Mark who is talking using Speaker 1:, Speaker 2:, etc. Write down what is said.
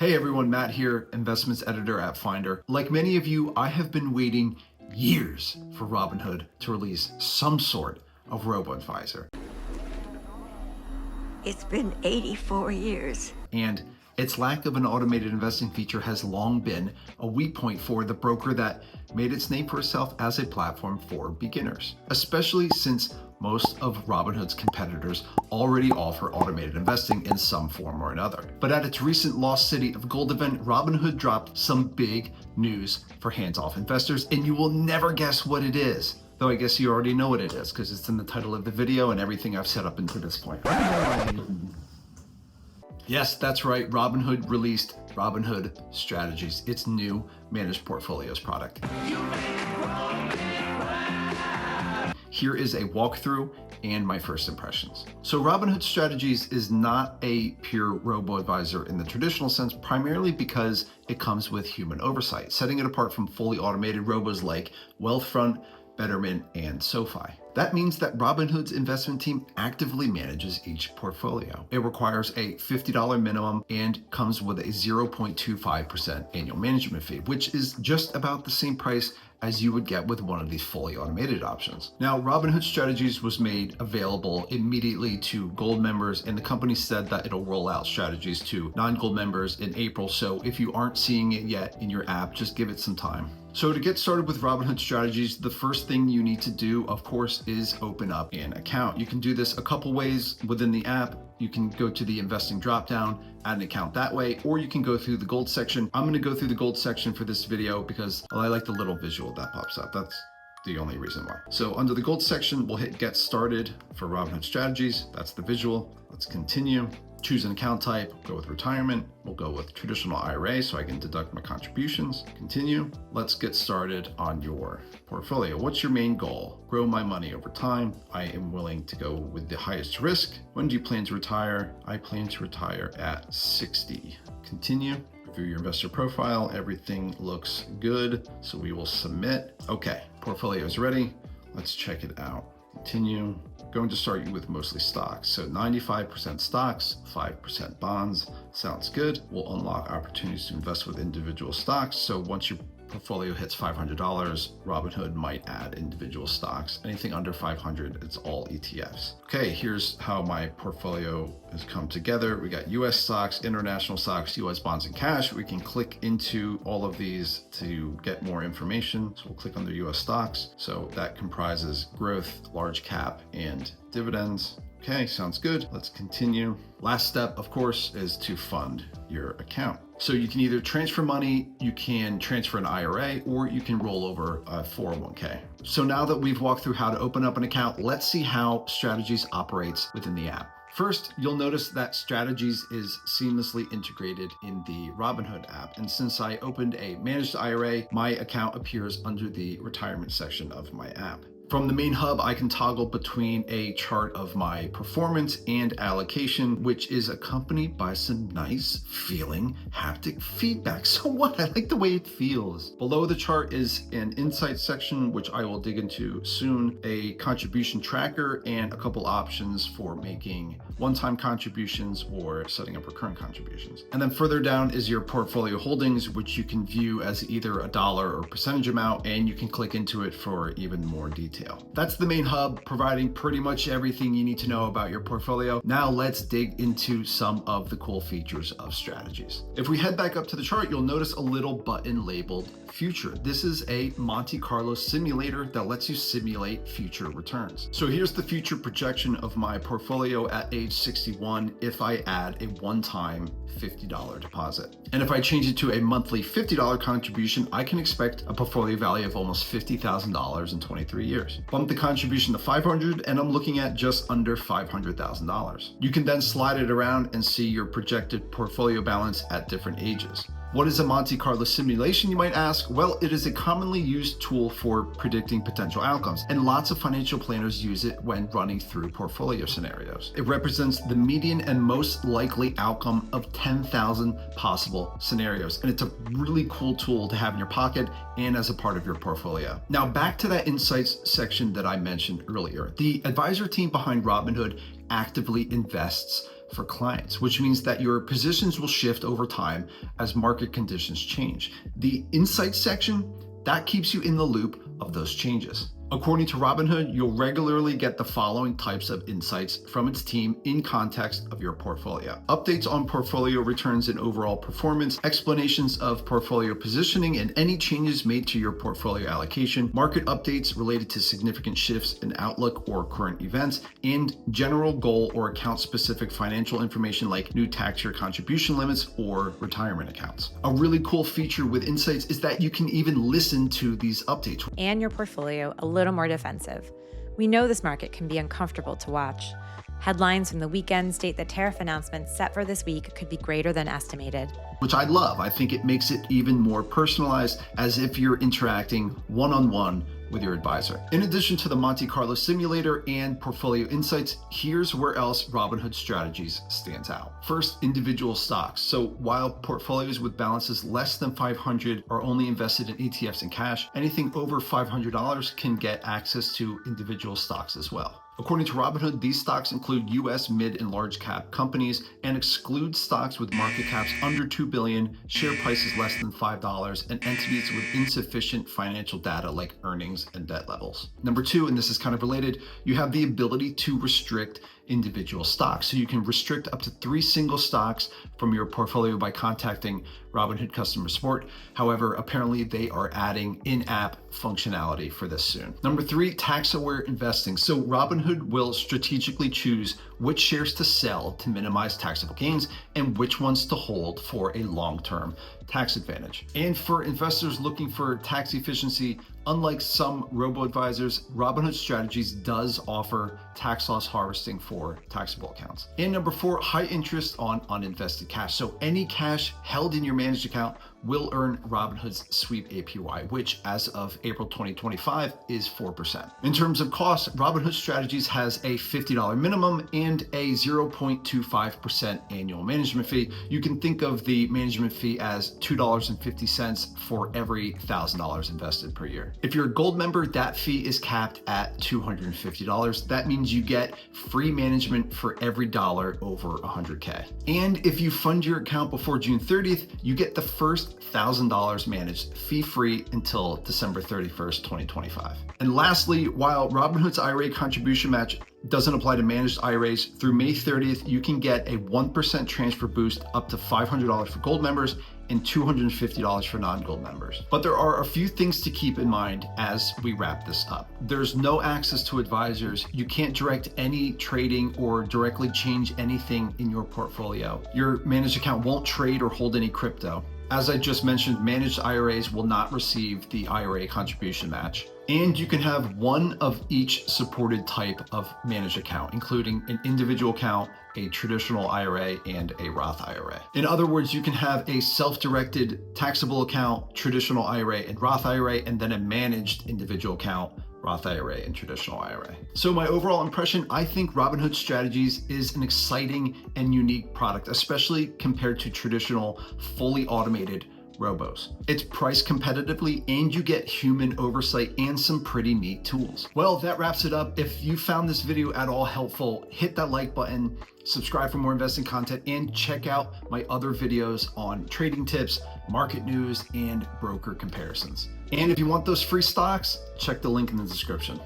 Speaker 1: Hey everyone, Matt here, investments editor at Finder. Like many of you, I have been waiting years for Robinhood to release some sort of robo-advisor.
Speaker 2: It's been 84 years.
Speaker 1: And its lack of an automated investing feature has long been a weak point for the broker that made its name for itself as a platform for beginners, especially since most of Robinhood's competitors already offer automated investing in some form or another. But at its recent Lost City of Gold event, Robinhood dropped some big news for hands-off investors, and you will never guess what it is. Though I guess you already know what it is because it's in the title of the video and everything I've set up until this point. Yes, that's right. Robinhood released Robinhood Strategies, its new managed portfolios product. Here is a walkthrough and my first impressions. So Robinhood Strategies is not a pure robo-advisor in the traditional sense, primarily because it comes with human oversight, setting it apart from fully automated robos like Wealthfront, Betterment, and SoFi. That means that Robinhood's investment team actively manages each portfolio. It requires a $50 minimum and comes with a 0.25% annual management fee, which is just about the same price as you would get with one of these fully automated options. Now, Robinhood Strategies was made available immediately to Gold members, and the company said that it'll roll out strategies to non-Gold members in April. So if you aren't seeing it yet in your app, just give it some time. So to get started with Robinhood Strategies, the first thing you need to do, of course, is open up an account. You can do this a couple ways within the app. You can go to the investing dropdown, add an account that way, or you can go through the Gold section. I'm going to go through the Gold section for this video because I like the little visual that pops up. That's the only reason why. So under the Gold section, we'll hit Get Started for Robinhood Strategies. That's the visual. Let's continue. Choose an account type, go with retirement. We'll go with traditional IRA so I can deduct my contributions. Continue. Let's get started on your portfolio. What's your main goal? Grow my money over time. I am willing to go with the highest risk. When do you plan to retire? I plan to retire at 60. Continue. Review your investor profile. Everything looks good, so we will submit. Okay, portfolio is ready. Let's check it out. Continue. Going to start you with mostly stocks. So 95% stocks, 5% bonds. Sounds good. We'll unlock opportunities to invest with individual stocks. So once your portfolio hits $500, Robinhood might add individual stocks. Anything under 500, it's all ETFs. Okay, here's how my portfolio has come together. We got US stocks, international stocks, US bonds, and cash. We can click into all of these to get more information. So we'll click on the US stocks. So that comprises growth, large cap, and dividends. Okay, sounds good. Let's continue. Last step, of course, is to fund your account. So you can either transfer money, you can transfer an IRA, or you can roll over a 401k. So now that we've walked through how to open up an account, let's see how Strategies operates within the app. First, you'll notice that Strategies is seamlessly integrated in the Robinhood app. And since I opened a managed IRA, my account appears under the retirement section of my app. From the main hub, I can toggle between a chart of my performance and allocation, which is accompanied by some nice feeling haptic feedback. So what? I like the way it feels. Below the chart is an insight section, which I will dig into soon, a contribution tracker, and a couple options for making one-time contributions or setting up recurring contributions. And then further down is your portfolio holdings, which you can view as either a dollar or percentage amount, and you can click into it for even more detail. That's the main hub, providing pretty much everything you need to know about your portfolio. Now let's dig into some of the cool features of Strategies. If we head back up to the chart, you'll notice a little button labeled Future. This is a Monte Carlo simulator that lets you simulate future returns. So here's the future projection of my portfolio at age 61 if I add a one-time $50 deposit. And if I change it to a monthly $50 contribution, I can expect a portfolio value of almost $50,000 in 23 years. Bump the contribution to 500 and I'm looking at just under $500,000. You can then slide it around and see your projected portfolio balance at different ages. What is a Monte Carlo simulation, you might ask? Well, it is a commonly used tool for predicting potential outcomes, and lots of financial planners use it when running through portfolio scenarios. It represents the median and most likely outcome of 10,000 possible scenarios, and it's a really cool tool to have in your pocket and as a part of your portfolio. Now, back to that insights section that I mentioned earlier. The advisor team behind Robinhood actively invests for clients, which means that your positions will shift over time as market conditions change. The insights section, that keeps you in the loop of those changes. According to Robinhood, you'll regularly get the following types of insights from its team in context of your portfolio. Updates on portfolio returns and overall performance, explanations of portfolio positioning and any changes made to your portfolio allocation, market updates related to significant shifts in outlook or current events, and general goal or account-specific financial information like new tax year contribution limits or retirement accounts. A really cool feature with insights is that you can even listen to these updates.
Speaker 3: And your portfolio a little more defensive. We know this market can be uncomfortable to watch. Headlines from the weekend state that tariff announcements set for this week could be greater than estimated.
Speaker 1: Which I love. I think it makes it even more personalized, as if you're interacting one-on-one with your advisor. In addition to the Monte Carlo simulator and portfolio insights, here's where else Robinhood Strategies stands out. First, individual stocks. So while portfolios with balances less than 500 are only invested in ETFs and cash, anything over $500 can get access to individual stocks as well. According to Robinhood, these stocks include U.S. mid and large cap companies and exclude stocks with market caps under $2 billion, share prices less than $5, and entities with insufficient financial data like earnings and debt levels. Number two, and this is kind of related, you have the ability to restrict individual stocks. So you can restrict up to 3 single stocks from your portfolio by contacting Robinhood customer support. However, apparently they are adding in-app functionality for this soon. Number 3, tax-aware investing. So Robinhood will strategically choose which shares to sell to minimize taxable gains and which ones to hold for a long-term tax advantage. And for investors looking for tax efficiency, unlike some robo-advisors, Robinhood Strategies does offer tax loss harvesting for taxable accounts. And number 4, high interest on uninvested cash. So any cash held in your managed account will earn Robinhood's sweep APY, which as of April 2025 is 4%. In terms of costs, Robinhood Strategies has a $50 minimum and a 0.25% annual management fee. You can think of the management fee as $2.50 for every $1,000 invested per year. If you're a gold member, that fee is capped at $250. That means you get free management for every dollar over 100K. And if you fund your account before June 30th, you get the first $1,000 managed fee-free until December 31st, 2025. And lastly, while Robinhood's IRA contribution match doesn't apply to managed IRAs, through May 30th, you can get a 1% transfer boost up to $500 for gold members and $250 for non-gold members. But there are a few things to keep in mind as we wrap this up. There's no access to advisors. You can't direct any trading or directly change anything in your portfolio. Your managed account won't trade or hold any crypto. As I just mentioned, managed IRAs will not receive the IRA contribution match. And you can have one of each supported type of managed account, including an individual account, a traditional IRA, and a Roth IRA. In other words, you can have a self-directed taxable account, traditional IRA, and Roth IRA, and then a managed individual account, Roth IRA, and traditional IRA. So my overall impression, I think Robinhood Strategies is an exciting and unique product, especially compared to traditional fully automated robos. It's priced competitively and you get human oversight and some pretty neat tools. Well, that wraps it up. If you found this video at all helpful, hit that like button, subscribe for more investing content, and check out my other videos on trading tips, market news, and broker comparisons. And if you want those free stocks, check the link in the description.